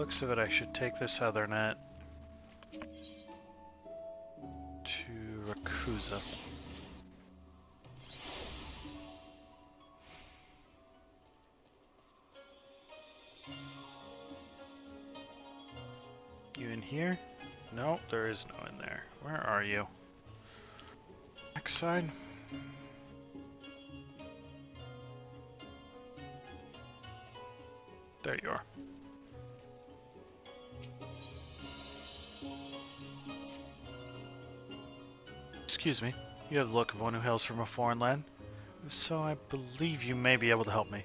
looks of it, I should take this other net to Rakuza. You in here? No, there is no in there. Where are you? Next side? There you are. Excuse me, you have the look of one who hails from a foreign land, so I believe you may be able to help me.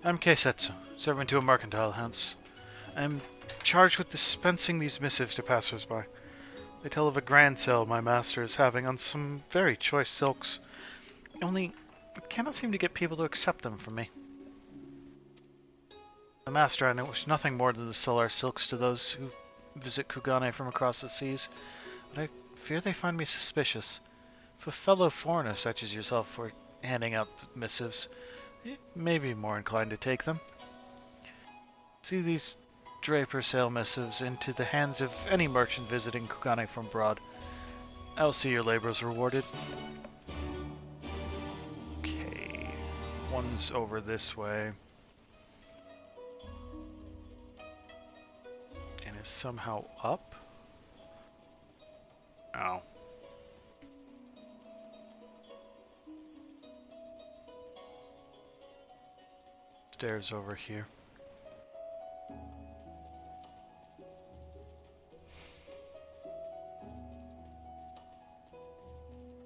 I'm Keisetsu, servant to a mercantile house. I'm charged with dispensing these missives to passers-by. They tell of a grand sale my master is having on some very choice silks. Only, I cannot seem to get people to accept them from me. The master, I know, wish nothing more than to sell our silks to those who visit Kugane from across the seas, but I fear they find me suspicious. If a fellow foreigner such as yourself were handing out the missives, it may be more inclined to take them. See these draper sale missives into the hands of any merchant visiting Kugane from abroad. I'll see your labors rewarded. Okay, one's over this way. And is somehow up? Oh. Stairs over here.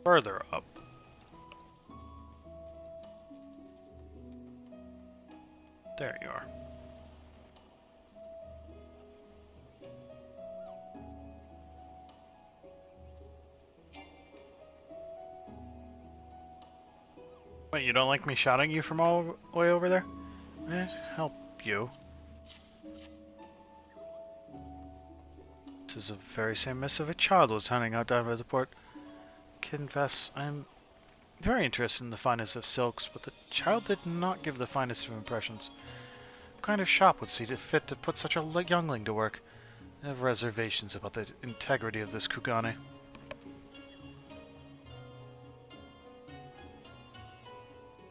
Further up. There you are. Wait, you don't like me shouting you from all the way over there? Help you. This is the very same missive a child was handing out down by the port. Confess, I'm very interested in the finest of silks, but the child did not give the finest of impressions. What kind of shop would see fit to put such a youngling to work? I have reservations about the integrity of this Kugane.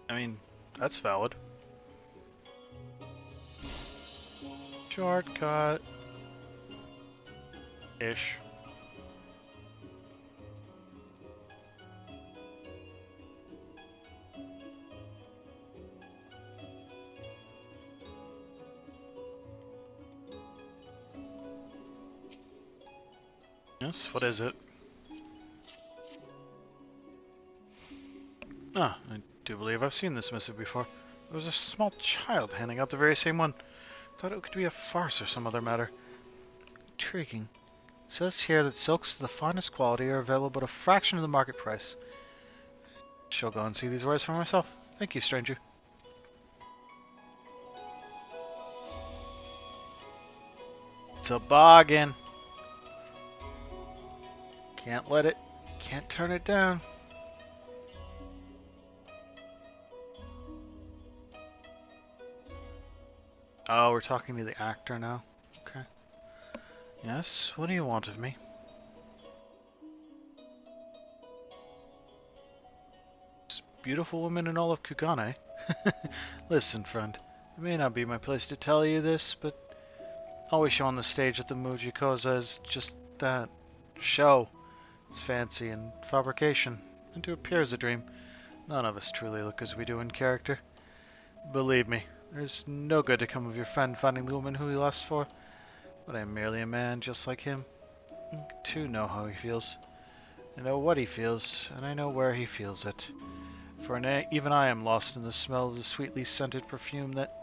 I mean, that's valid. Shortcut. Ish. Yes, what is it? Ah, I do believe I've seen this missive before. There was a small child handing out the very same one. Thought it could be a farce or some other matter. Intriguing. It says here that silks of the finest quality are available at a fraction of the market price. Shall go and see these wares for myself. Thank you, stranger. It's a bargain. Can't let it, can't turn it down. Oh, we're talking to the actor now? Okay. Yes, what do you want of me? This beautiful woman in all of Kugane? Listen, friend, it may not be my place to tell you this, but always show on the stage at the Mujikoza is just that. Show. It's fancy and fabrication, and to appear as a dream. None of us truly look as we do in character. Believe me, there's no good to come of your friend finding the woman who he lusts for. But I am merely a man just like him. I too know how he feels. I know what he feels, and I know where he feels it. For even I am lost in the smell of the sweetly scented perfume that...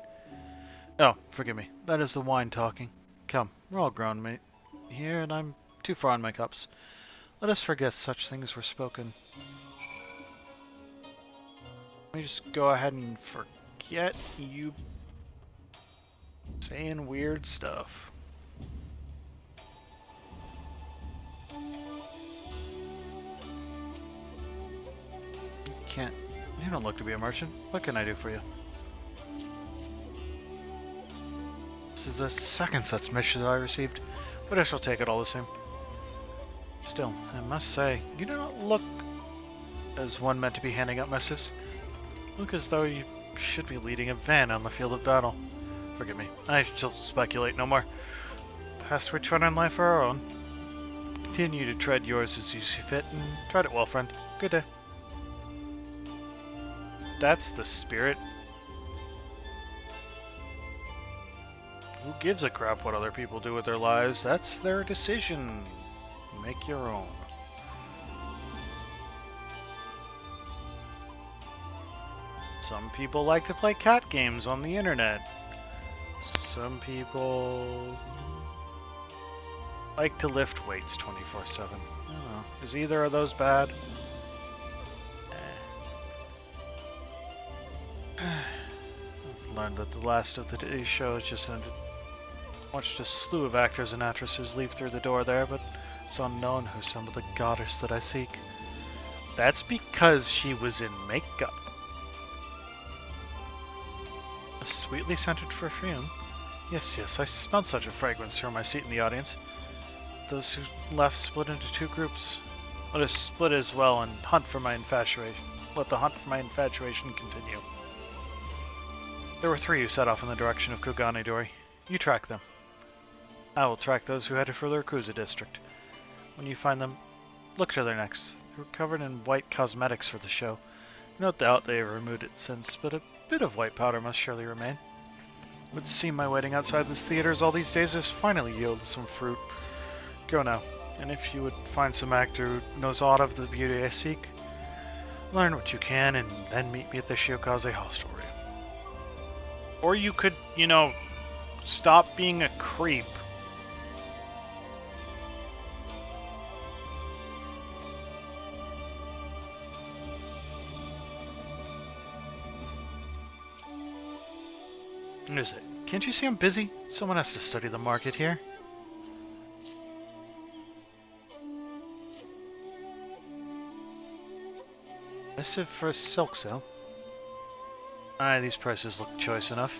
Oh, forgive me. That is the wine talking. Come, we're all grown, mate. Here, and I'm too far on my cups. Let us forget such things were spoken. Let me just go ahead and forget you saying weird stuff. You don't look to be a merchant. What can I do for you? This is the second such mission I received, but I shall take it all the same. Still, I must say, you do not look as one meant to be handing out missives. Look as though you should be leading a van on the field of battle. Forgive me, I shall speculate no more. Past which one in life are our own. Continue to tread yours as you see fit, and tread it well, friend. Good day. That's the spirit. Who gives a crap what other people do with their lives? That's their decision. Make your own. Some people like to play cat games on the internet. Some people like to lift weights 24/7. I don't know. Is either of those bad? I've learned that the last of the day's show has just ended. Watched a slew of actors and actresses leave through the door there, but it's unknown who some of the goddess that I seek. That's because she was in makeup. A sweetly scented perfume. Yes, I smelled such a fragrance from my seat in the audience. Those who left split into two groups. Let us split as well and hunt for my infatuation. Let the hunt for my infatuation continue. There were 3 who set off in the direction of Kugane Dori. You track them. I will track those who headed for the Rakuza district. When you find them, look to their necks. They were covered in white cosmetics for the show. No doubt they have removed it since, but a bit of white powder must surely remain. It would seem my waiting outside this theaters all these days has finally yielded some fruit. Go now, and if you would find some actor who knows aught of the beauty I seek, learn what you can and then meet me at the Shiokaze hostelry. Or you could, stop being a creep. What is it? Can't you see I'm busy? Someone has to study the market here. Missive for a silk sale. Aye, these prices look choice enough.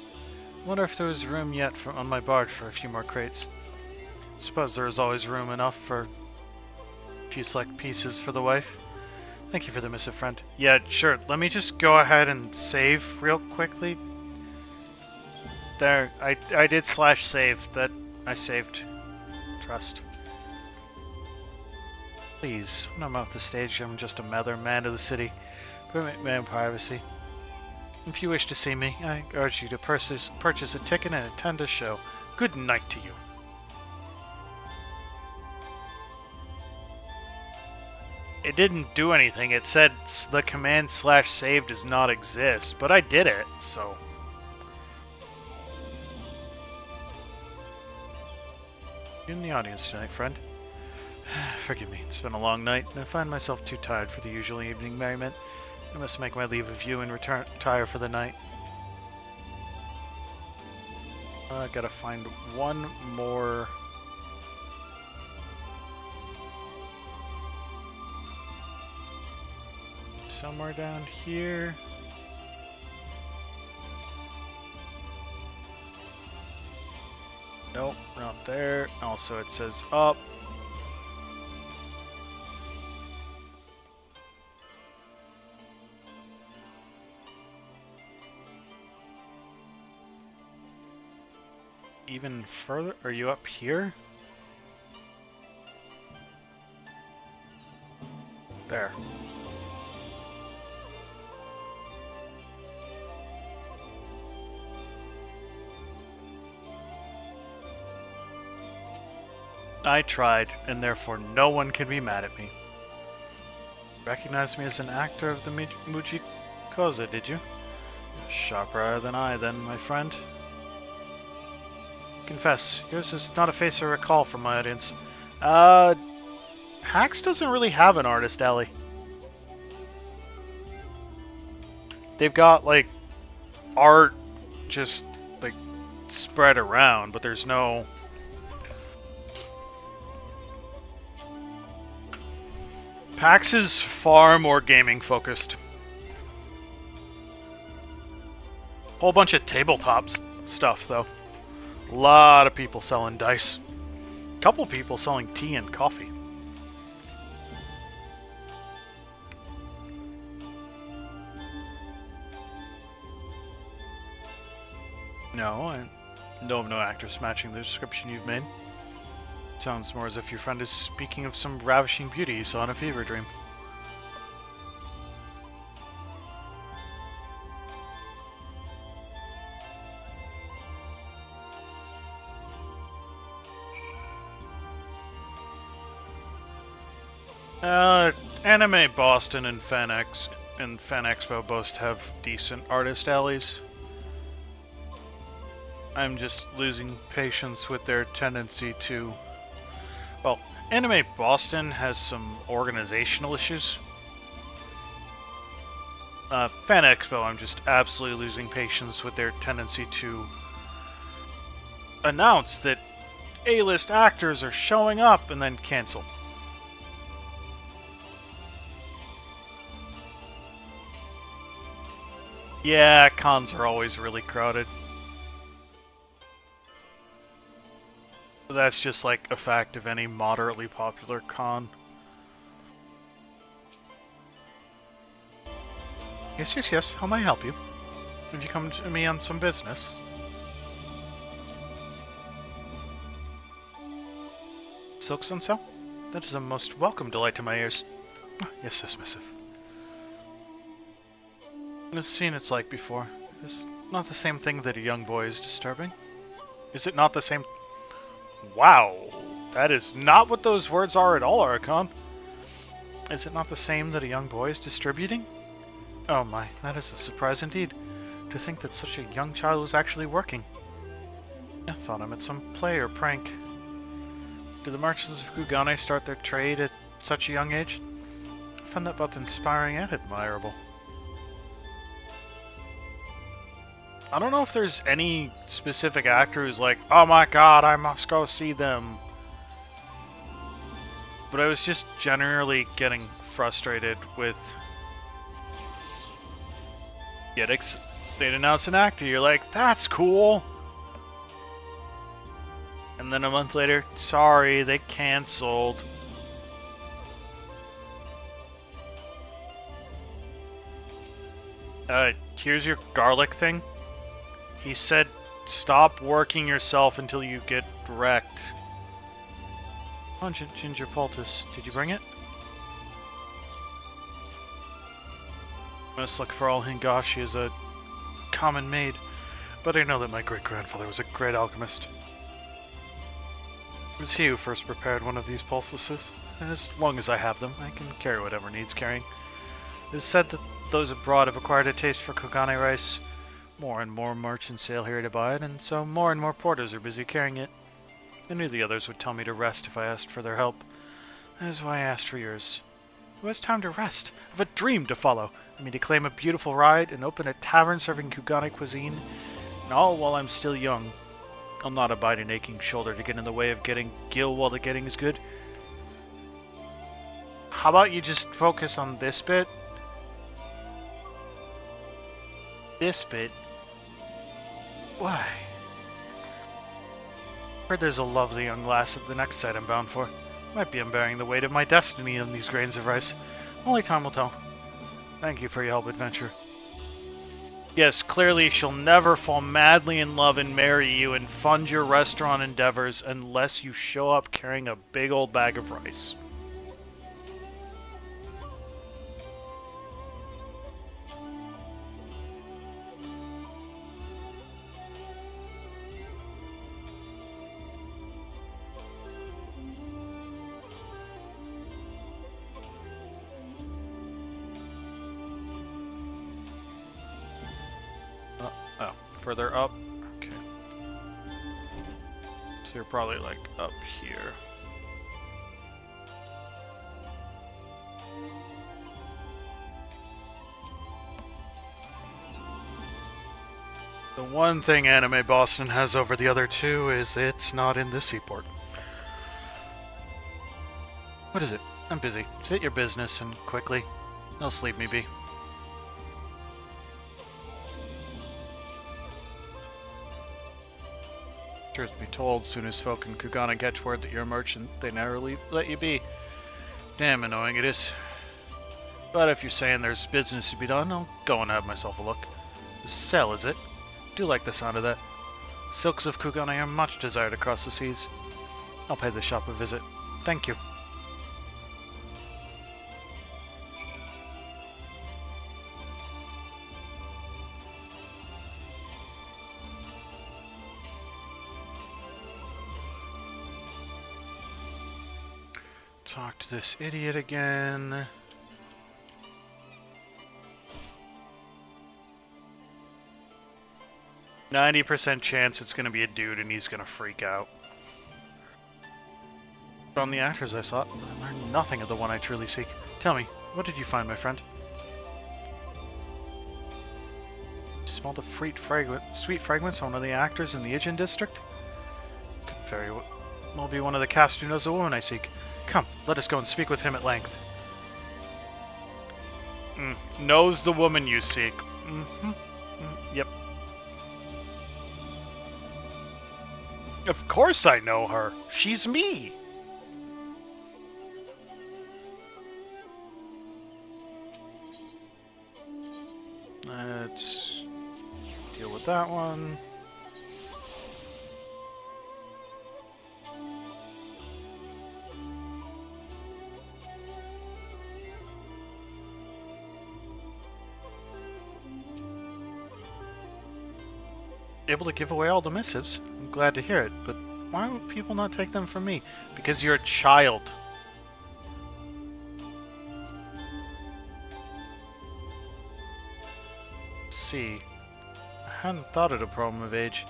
Wonder if there was room yet on my barge for a few more crates. Suppose there is always room enough for a few select pieces for the wife. Thank you for the missive, friend. Yeah, sure. Let me just go ahead and save real quickly. There, I did /save. That I saved. Trust. Please, when I'm off the stage, I'm just a other man of the city. Permit my own privacy. If you wish to see me, I urge you to purchase a ticket and attend a show. Good night to you. It didn't do anything. It said the command /save does not exist, but I did it, so. In the audience tonight, friend. Forgive me, it's been a long night, and I find myself too tired for the usual evening merriment. I must make my leave of you and retire for the night. I gotta find one more. Somewhere down here. Nope, not there. Also, it says up. Even further? Are you up here? There. I tried, and therefore no one can be mad at me. Recognize me as an actor of the Miqo'te, did you? Sharper than I, then, my friend. Confess, yours is not a face I recall from my audience. Hax doesn't really have an artist alley. They've got, like, art just, like, spread around, but there's no... PAX is far more gaming focused. Whole bunch of tabletop stuff though. A lot of people selling dice. Couple people selling tea and coffee. No, I know of no actress matching the description you've made. Sounds more as if your friend is speaking of some ravishing beauty you saw in a fever dream. Anime Boston and Fan Expo both have decent artist alleys. I'm just losing patience with their tendency to... Well, Anime Boston has some organizational issues. Fan Expo, I'm just absolutely losing patience with their tendency to announce that A-list actors are showing up and then cancel. Yeah, cons are always really crowded. That's just like a fact of any moderately popular con. Yes, how may I help you? Have you come to me on some business? Silks on sale? That is a most welcome delight to my ears. Yes, missive. I've seen it's like before. It's not the same thing that a young boy is disturbing. Is it not the same... Wow! That is not what those words are at all, Archon. Is it not the same that a young boy is distributing? Oh my, that is a surprise indeed. To think that such a young child was actually working. I thought I met some play or prank. Do the merchants of Kugane start their trade at such a young age? I find that both inspiring and admirable. I don't know if there's any specific actor who's like, oh my god, I must go see them. But I was just generally getting frustrated with... They'd announce an actor, you're like, that's cool! And then a month later, sorry, they cancelled. Here's your garlic thing. He said, stop working yourself until you get wrecked. Oh, ginger poultice. Did you bring it? Must look for all Hingashi is a common maid, but I know that my great-grandfather was a great alchemist. It was he who first prepared one of these poultices, and as long as I have them, I can carry whatever needs carrying. It is said that those abroad have acquired a taste for Kugane rice. More and more merchants sail here to buy it, and so more and more porters are busy carrying it. I knew the others would tell me to rest if I asked for their help. That is why I asked for yours. Who has time to rest? I have a dream to follow. I mean to claim a beautiful ride and open a tavern serving Kugane cuisine, and all while I'm still young. I'll not abide an aching shoulder to get in the way of getting gil while the getting is good. How about you just focus on this bit? This bit? Why? Heard there's a lovely young lass at the next site I'm bound for. Might be I'm bearing the weight of my destiny on these grains of rice. Only time will tell. Thank you for your help, adventure. Yes, clearly she'll never fall madly in love and marry you and fund your restaurant endeavors unless you show up carrying a big old bag of rice. Further up? Okay. So you're probably like up here. The one thing Anime Boston has over the other two is it's not in this seaport. What is it? I'm busy. State your business and quickly. Else leave me be. Truth be told, soon as folk in Kugana catch word that you're a merchant, they never let you be. Damn annoying it is. But if you're saying there's business to be done, I'll go and have myself a look. The sale, is it? Do like the sound of that. Silks of Kugana are much desired across the seas. I'll pay the shop a visit. Thank you. Talk to this idiot again. %90 chance it's gonna be a dude and he's gonna freak out. From the actors I saw, I learned nothing of the one I truly seek. Tell me, what did you find, my friend? Smell the sweet fragrance on one of the actors in the Ijin district? Could very well be one of the cast who knows the woman I seek. Come, let us go and speak with him at length. Knows the woman you seek. Yep. Of course I know her. She's me. Let's deal with that one. Able to give away all the missives. I'm glad to hear it, but why would people not take them from me? Because you're a child. See, I hadn't thought it a problem of age.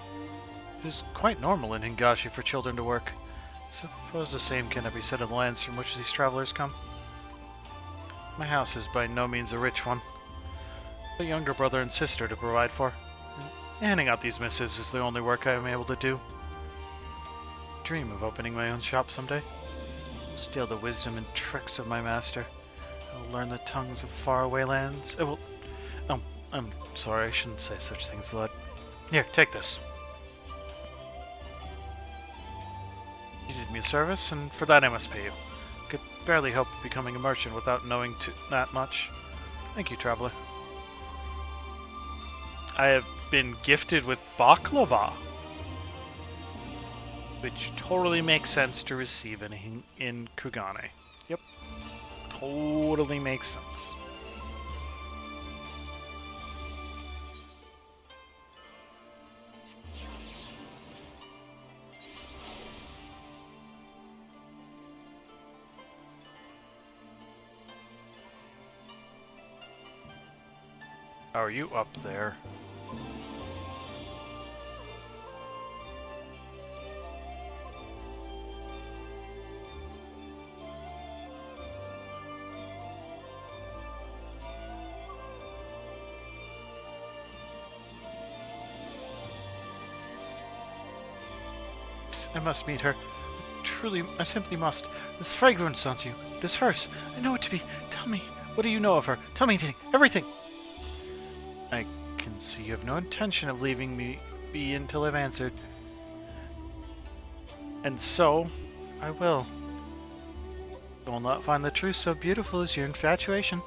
It is quite normal in Hingashi for children to work. Suppose the same cannot be said of the lands from which these travelers come. My house is by no means a rich one. A younger brother and sister to provide for. Handing out these missives is the only work I am able to do. Dream of opening my own shop someday. Steal the wisdom and tricks of my master. I will learn the tongues of faraway lands. I will... Oh, I'm sorry, I shouldn't say such things, lad. Here, take this. You did me a service, and for that I must pay you. I could barely hope of becoming a merchant without knowing that much. Thank you, traveler. I have been gifted with baklava, which totally makes sense to receive in Kugane. Yep, totally makes sense. How are you up there? I must meet her. Truly, I simply must. This fragrance on you. This hers. I know it to be. Tell me, what do you know of her? Tell me everything. I can see you have no intention of leaving me be until I've answered. And so, I will. You will not find the truth so beautiful as your infatuation.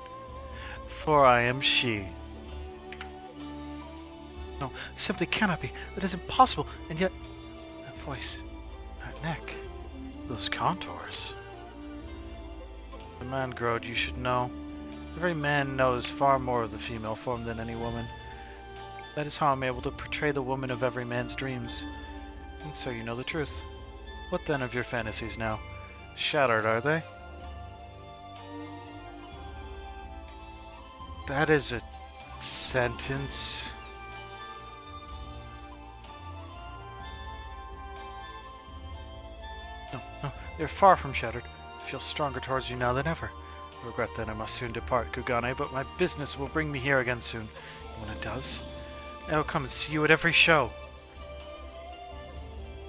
For I am she. No, simply cannot be. That is impossible. And yet, that voice... neck. Those contours. The man Grode, you should know. Every man knows far more of the female form than any woman. That is how I'm able to portray the woman of every man's dreams. And so you know the truth. What then of your fantasies now? Shattered, are they? That is a sentence. No, they're far from shattered. I feel stronger towards you now than ever. I regret that I must soon depart, Kugane, but my business will bring me here again soon. And when it does, I will come and see you at every show.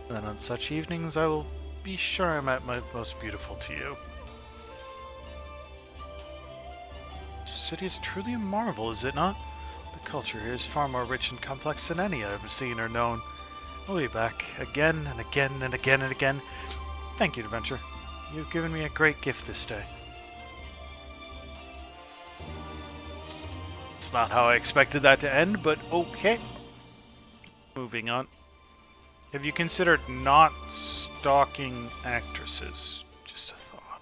Then on such evenings, I will be sure I'm at my most beautiful to you. This city is truly a marvel, is it not? The culture here is far more rich and complex than any I've ever seen or known. I'll be back again and again and again and again. Thank you, Adventure. You've given me a great gift this day. It's not how I expected that to end, but okay. Moving on. Have you considered not stalking actresses? Just a thought.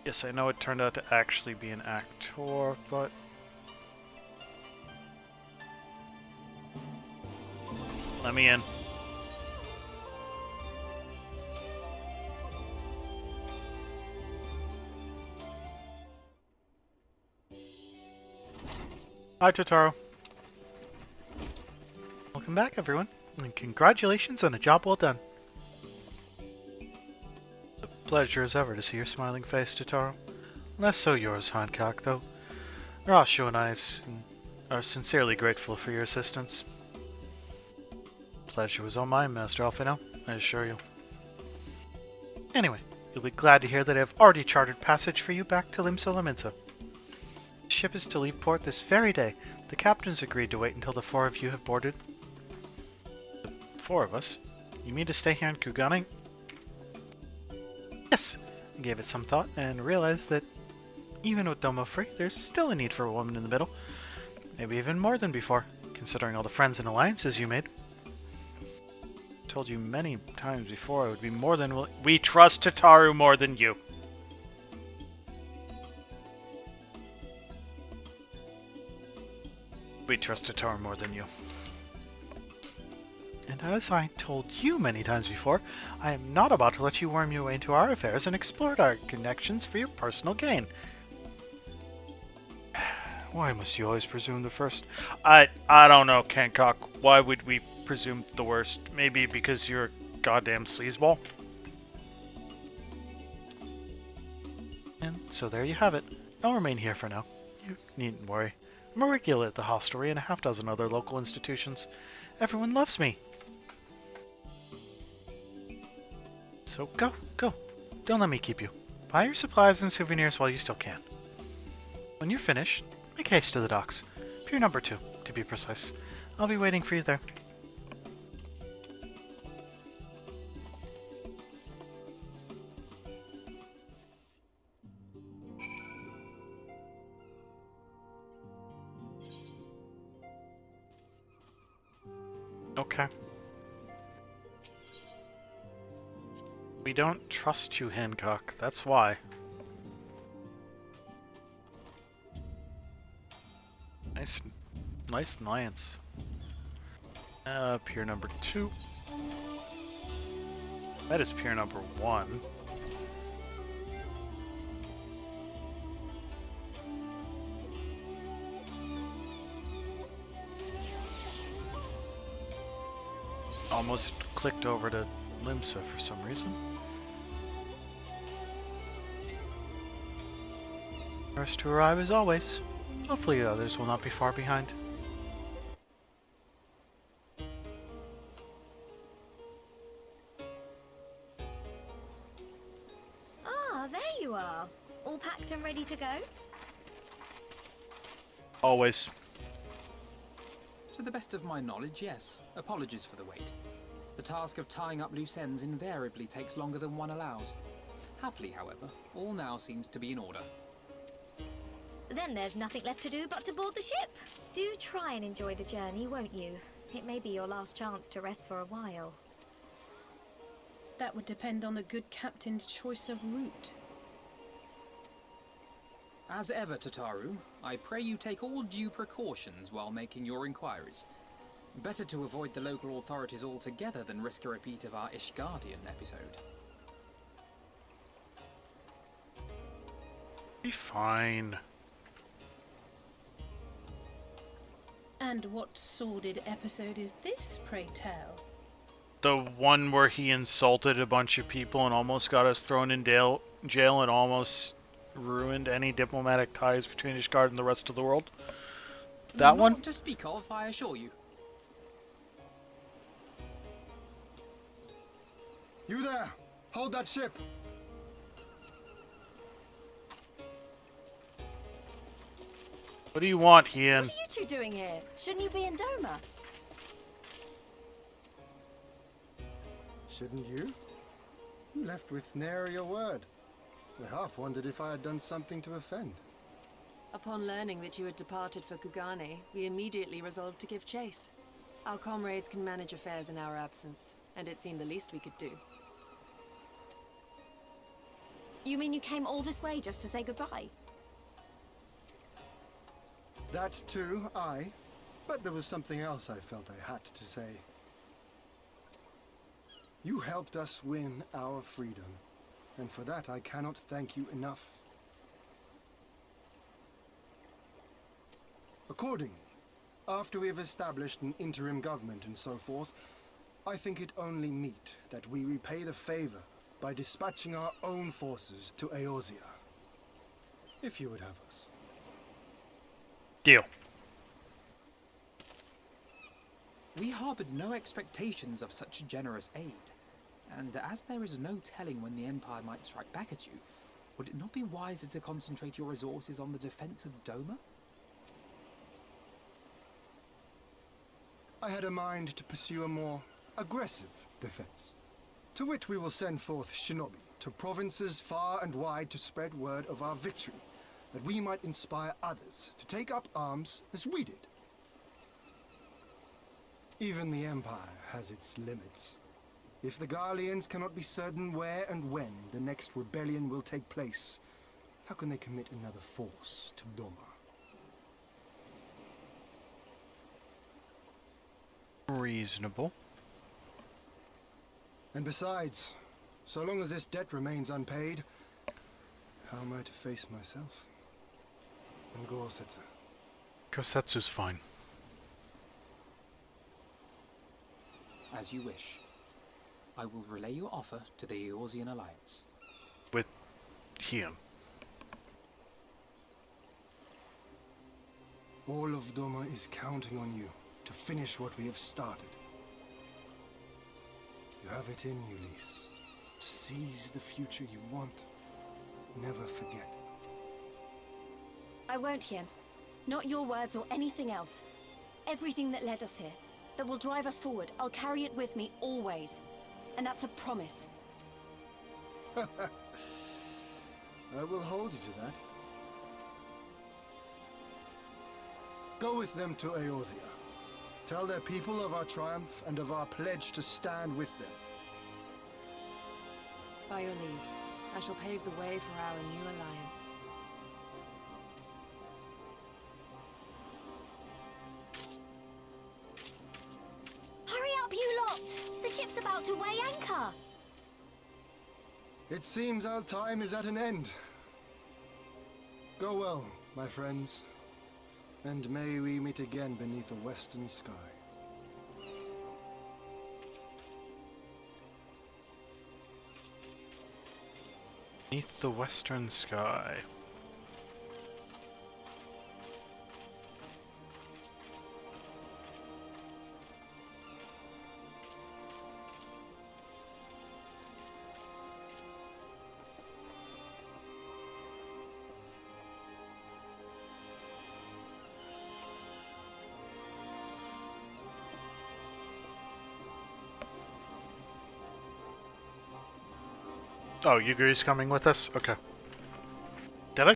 Yes, I know it turned out to actually be an actor, but... let me in. Hi, Totaro. Welcome back, everyone, and congratulations on a job well done. The pleasure as ever to see your smiling face, Totaro. Less so yours, Hancock, though. Rasho and I are sincerely grateful for your assistance. Pleasure was all mine, Master Alphino, I assure you. Anyway, you'll be glad to hear that I have already chartered passage for you back to Limsa Laminsa. The ship is to leave port this very day. The captain's agreed to wait until the 4 of you have boarded. The 4 of us? You mean to stay here in Kugane? Yes, I gave it some thought and realized that even with Domo free, there's still a need for a woman in the middle. Maybe even more than before, considering all the friends and alliances you made. I told you many times before I would be more than willing. We trust Tataru more than you. We trust Tataru more than you. And as I told you many times before, I am not about to let you worm your way into our affairs and exploit our connections for your personal gain. Why must you always presume the first? I don't know, Hancock. Why would we presume the worst? Maybe because you're a goddamn sleazeball? And so there you have it. I'll remain here for now. You needn't worry. I'm a regular at the hostelry and a half-dozen other local institutions. Everyone loves me. So go. Don't let me keep you. Buy your supplies and souvenirs while you still can. When you're finished, make haste to the docks. Pier number 2, to be precise. I'll be waiting for you there. Okay. We don't trust you, Hancock. That's why. Nice alliance. Pier number 2. That is pier number 1. Almost clicked over to Limsa for some reason. First to arrive as always. Hopefully others will not be far behind. Ah, there you are. All packed and ready to go? Always. To the best of my knowledge, yes. Apologies for the wait. The task of tying up loose ends invariably takes longer than one allows. Happily, however, all now seems to be in order. Then there's nothing left to do but to board the ship. Do try and enjoy the journey, won't you? It may be your last chance to rest for a while. That would depend on the good captain's choice of route. As ever, Tataru, I pray you take all due precautions while making your inquiries. Better to avoid the local authorities altogether than risk a repeat of our Ishgardian episode. Be fine. And what sordid episode is this, pray tell? The one where he insulted a bunch of people and almost got us thrown in jail and almost ruined any diplomatic ties between Ishgard and the rest of the world. That one? Not to speak of, I assure you. You there! Hold that ship! What do you want, Ian? What are you two doing here? Shouldn't you be in Doma? Shouldn't you? You left with nary a word. I half wondered if I had done something to offend. Upon learning that you had departed for Kugane, we immediately resolved to give chase. Our comrades can manage affairs in our absence, and it seemed the least we could do. You mean you came all this way just to say goodbye? That too, aye. But there was something else I felt I had to say. You helped us win our freedom, and for that I cannot thank you enough. Accordingly, after we have established an interim government and so forth, I think it only meet that we repay the favor by dispatching our own forces to Eorzea. If you would have us. Deal. We harbored no expectations of such generous aid, and as there is no telling when the Empire might strike back at you, would it not be wiser to concentrate your resources on the defense of Doma? I had a mind to pursue a more aggressive defense, to which we will send forth shinobi to provinces far and wide to spread word of our victory, that we might inspire others to take up arms as we did. Even the Empire has its limits. If the Garleans cannot be certain where and when the next rebellion will take place, how can they commit another force to Doma? Reasonable. And besides, so long as this debt remains unpaid, how am I to face myself? And Gorsetsu? Kosetsu's fine. As you wish. I will relay your offer to the Eorzean Alliance. With him. All of Doma is counting on you to finish what we have started. You have it in you, Lise, to seize the future you want. Never forget. I won't, Hien. Not your words or anything else. Everything that led us here, that will drive us forward, I'll carry it with me always. And that's a promise. I will hold you to that. Go with them to Eorzea. Tell their people of our triumph and of our pledge to stand with them. By your leave, I shall pave the way for our new alliance. Hurry up, you lot! The ship's about to weigh anchor! It seems our time is at an end. Go well, my friends, and may we meet again beneath a western sky. Beneath the western sky. Oh, Yuguru's coming with us? Okay.